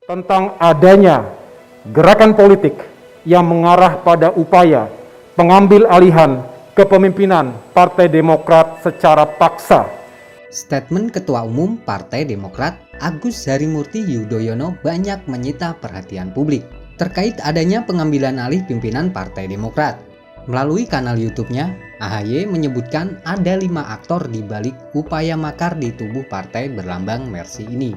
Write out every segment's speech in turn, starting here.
tentang adanya gerakan politik yang mengarah pada upaya pengambil alihan kepemimpinan Partai Demokrat secara paksa. Statement Ketua Umum Partai Demokrat Agus Harimurti Yudhoyono banyak menyita perhatian publik terkait adanya pengambilan alih pimpinan Partai Demokrat. Melalui kanal YouTube-nya, AHY menyebutkan ada 5 aktor di balik upaya makar di tubuh partai berlambang Mercy ini.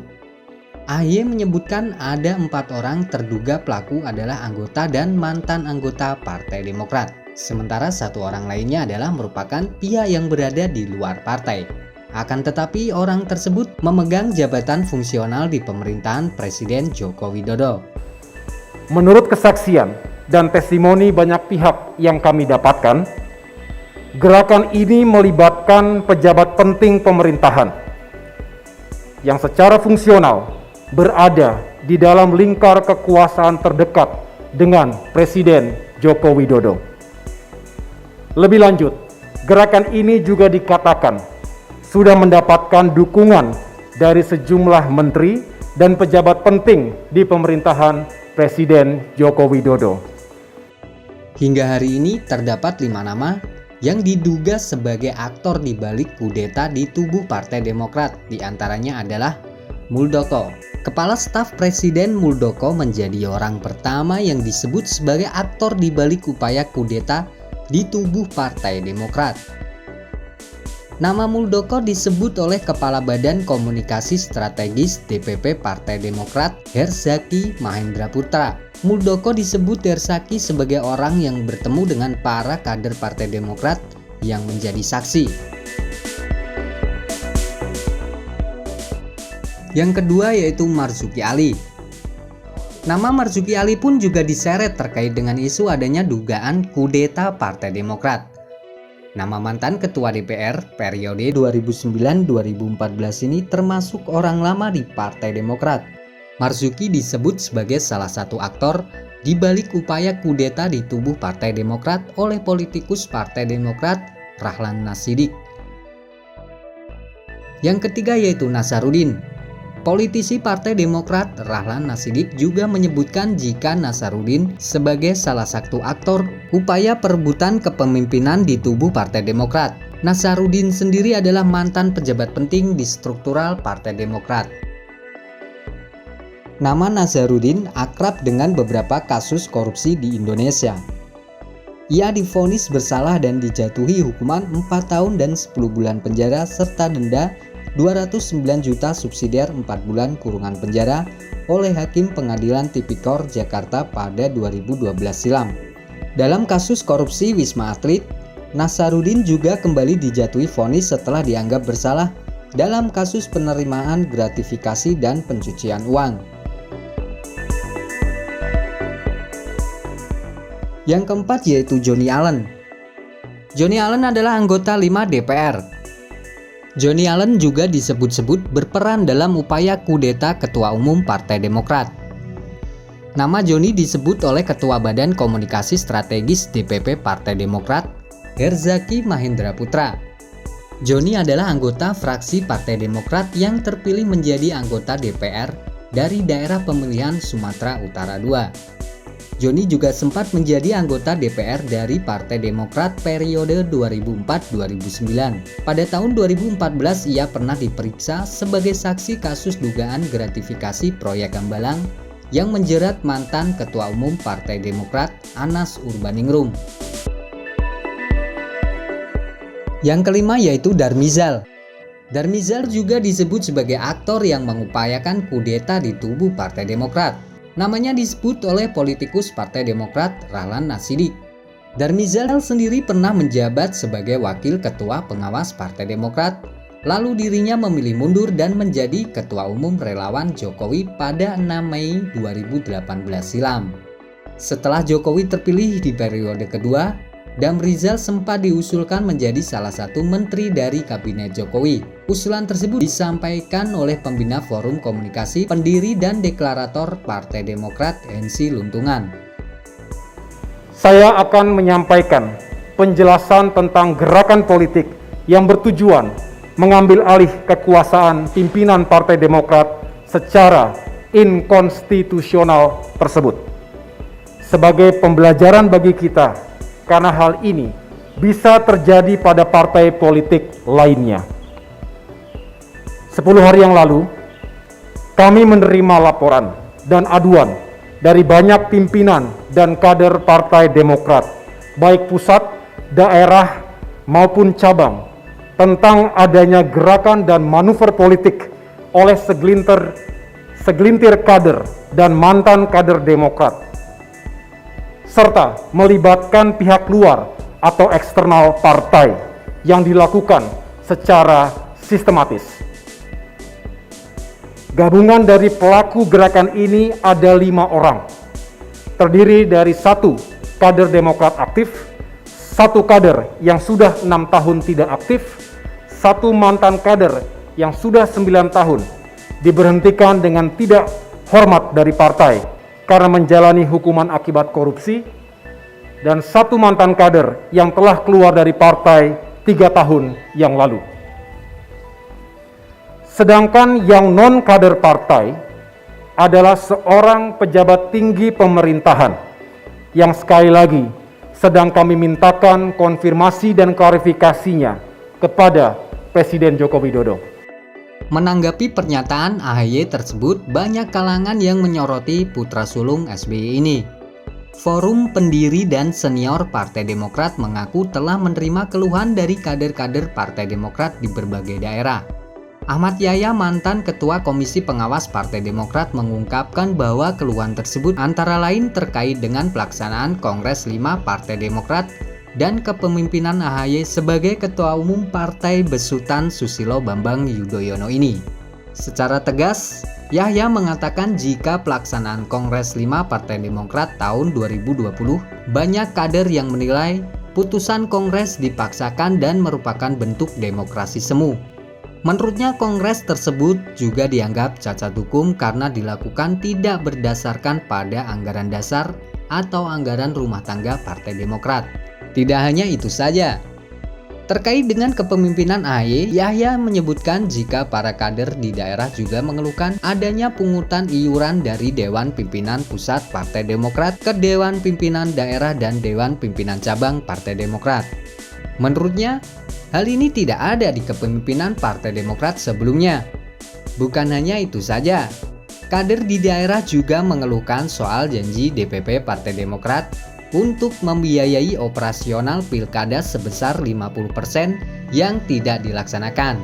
AHY menyebutkan ada 4 orang terduga pelaku adalah anggota dan mantan anggota Partai Demokrat. Sementara 1 orang lainnya adalah merupakan pihak yang berada di luar partai. Akan tetapi orang tersebut memegang jabatan fungsional di pemerintahan Presiden Joko Widodo. Menurut kesaksian dan testimoni banyak pihak yang kami dapatkan, gerakan ini melibatkan pejabat penting pemerintahan yang secara fungsional berada di dalam lingkar kekuasaan terdekat dengan Presiden Joko Widodo. Lebih lanjut, gerakan ini juga dikatakan sudah mendapatkan dukungan dari sejumlah menteri dan pejabat penting di pemerintahan Presiden Joko Widodo. Hingga hari ini terdapat 5 nama yang diduga sebagai aktor di balik kudeta di tubuh Partai Demokrat. Di antaranya adalah Muldoko. Kepala Staf Presiden Muldoko menjadi orang pertama yang disebut sebagai aktor di balik upaya kudeta di tubuh Partai Demokrat. Nama Muldoko disebut oleh Kepala Badan Komunikasi Strategis DPP Partai Demokrat Herzaki Mahendraputra. Muldoko disebut Herzaki sebagai orang yang bertemu dengan para kader Partai Demokrat yang menjadi saksi. Yang kedua yaitu Marzuki Ali. Nama Marzuki Ali pun juga diseret terkait dengan isu adanya dugaan kudeta Partai Demokrat. Nama mantan Ketua DPR periode 2009-2014 ini termasuk orang lama di Partai Demokrat. Marzuki disebut sebagai salah satu aktor di balik upaya kudeta di tubuh Partai Demokrat oleh politikus Partai Demokrat Rahlan Nasidik. Yang ketiga yaitu Nasaruddin. Politisi Partai Demokrat Rahlan Nasidik juga menyebutkan jika Nasaruddin sebagai salah satu aktor upaya perebutan kepemimpinan di tubuh Partai Demokrat. Nasaruddin sendiri adalah mantan pejabat penting di struktural Partai Demokrat. Nama Nasaruddin akrab dengan beberapa kasus korupsi di Indonesia. Ia divonis bersalah dan dijatuhi hukuman 4 tahun dan 10 bulan penjara serta denda 209 juta subsidiar 4 bulan kurungan penjara oleh Hakim Pengadilan Tipikor Jakarta pada 2012 silam. Dalam kasus korupsi Wisma Atlet, Nasaruddin juga kembali dijatuhi vonis setelah dianggap bersalah dalam kasus penerimaan gratifikasi dan pencucian uang. Yang keempat yaitu Johnny Allen. Johnny Allen adalah anggota 5 DPR. Johnny Allen juga disebut-sebut berperan dalam upaya kudeta Ketua Umum Partai Demokrat. Nama Johnny disebut oleh Ketua Badan Komunikasi Strategis DPP Partai Demokrat, Herzaki Mahendraputra. Johnny adalah anggota fraksi Partai Demokrat yang terpilih menjadi anggota DPR dari daerah pemilihan Sumatera Utara II. Johnny juga sempat menjadi anggota DPR dari Partai Demokrat periode 2004-2009. Pada tahun 2014 ia pernah diperiksa sebagai saksi kasus dugaan gratifikasi proyek Hambalang yang menjerat mantan Ketua Umum Partai Demokrat Anas Urbaningrum. Yang kelima yaitu Darmizal. Darmizal juga disebut sebagai aktor yang mengupayakan kudeta di tubuh Partai Demokrat. Namanya disebut oleh politikus Partai Demokrat Rahlan Nasidik. Darmizal sendiri pernah menjabat sebagai wakil ketua pengawas Partai Demokrat, lalu dirinya memilih mundur dan menjadi Ketua Umum Relawan Jokowi pada 6 Mei 2018 silam. Setelah Jokowi terpilih di periode kedua, Darmizal sempat diusulkan menjadi salah satu menteri dari Kabinet Jokowi. Usulan tersebut disampaikan oleh pembina Forum Komunikasi, pendiri dan deklarator Partai Demokrat Hensi Luntungan. Saya akan menyampaikan penjelasan tentang gerakan politik yang bertujuan mengambil alih kekuasaan pimpinan Partai Demokrat secara inkonstitusional tersebut. Sebagai pembelajaran bagi kita, karena hal ini bisa terjadi pada partai politik lainnya. 10 hari yang lalu, kami menerima laporan dan aduan dari banyak pimpinan dan kader Partai Demokrat, baik pusat, daerah, maupun cabang, tentang adanya gerakan dan manuver politik oleh segelintir kader dan mantan kader Demokrat, serta melibatkan pihak luar atau eksternal partai yang dilakukan secara sistematis. Gabungan dari pelaku gerakan ini ada 5 orang, terdiri dari 1 kader Demokrat aktif, 1 kader yang sudah 6 tahun tidak aktif, 1 mantan kader yang sudah 9 tahun diberhentikan dengan tidak hormat dari partai karena menjalani hukuman akibat korupsi, dan 1 mantan kader yang telah keluar dari partai 3 tahun yang lalu. Sedangkan yang non-kader partai adalah seorang pejabat tinggi pemerintahan yang sekali lagi sedang kami mintakan konfirmasi dan klarifikasinya kepada Presiden Joko Widodo. Menanggapi pernyataan AHY tersebut, banyak kalangan yang menyoroti putra sulung SBY ini. Forum pendiri dan senior Partai Demokrat mengaku telah menerima keluhan dari kader-kader Partai Demokrat di berbagai daerah. Ahmad Yahya, mantan Ketua Komisi Pengawas Partai Demokrat, mengungkapkan bahwa keluhan tersebut antara lain terkait dengan pelaksanaan Kongres 5 Partai Demokrat dan kepemimpinan AHY sebagai Ketua Umum Partai besutan Susilo Bambang Yudhoyono ini. Secara tegas, Yahya mengatakan jika pelaksanaan Kongres 5 Partai Demokrat tahun 2020, banyak kader yang menilai putusan Kongres dipaksakan dan merupakan bentuk demokrasi semu. Menurutnya, Kongres tersebut juga dianggap cacat hukum karena dilakukan tidak berdasarkan pada anggaran dasar atau anggaran rumah tangga Partai Demokrat. Tidak hanya itu saja. Terkait dengan kepemimpinan AHY, Yahya menyebutkan jika para kader di daerah juga mengeluhkan adanya pungutan iuran dari Dewan Pimpinan Pusat Partai Demokrat ke Dewan Pimpinan Daerah dan Dewan Pimpinan Cabang Partai Demokrat. Menurutnya, hal ini tidak ada di kepemimpinan Partai Demokrat sebelumnya. Bukan hanya itu saja, kader di daerah juga mengeluhkan soal janji DPP Partai Demokrat untuk membiayai operasional pilkada sebesar 50% yang tidak dilaksanakan.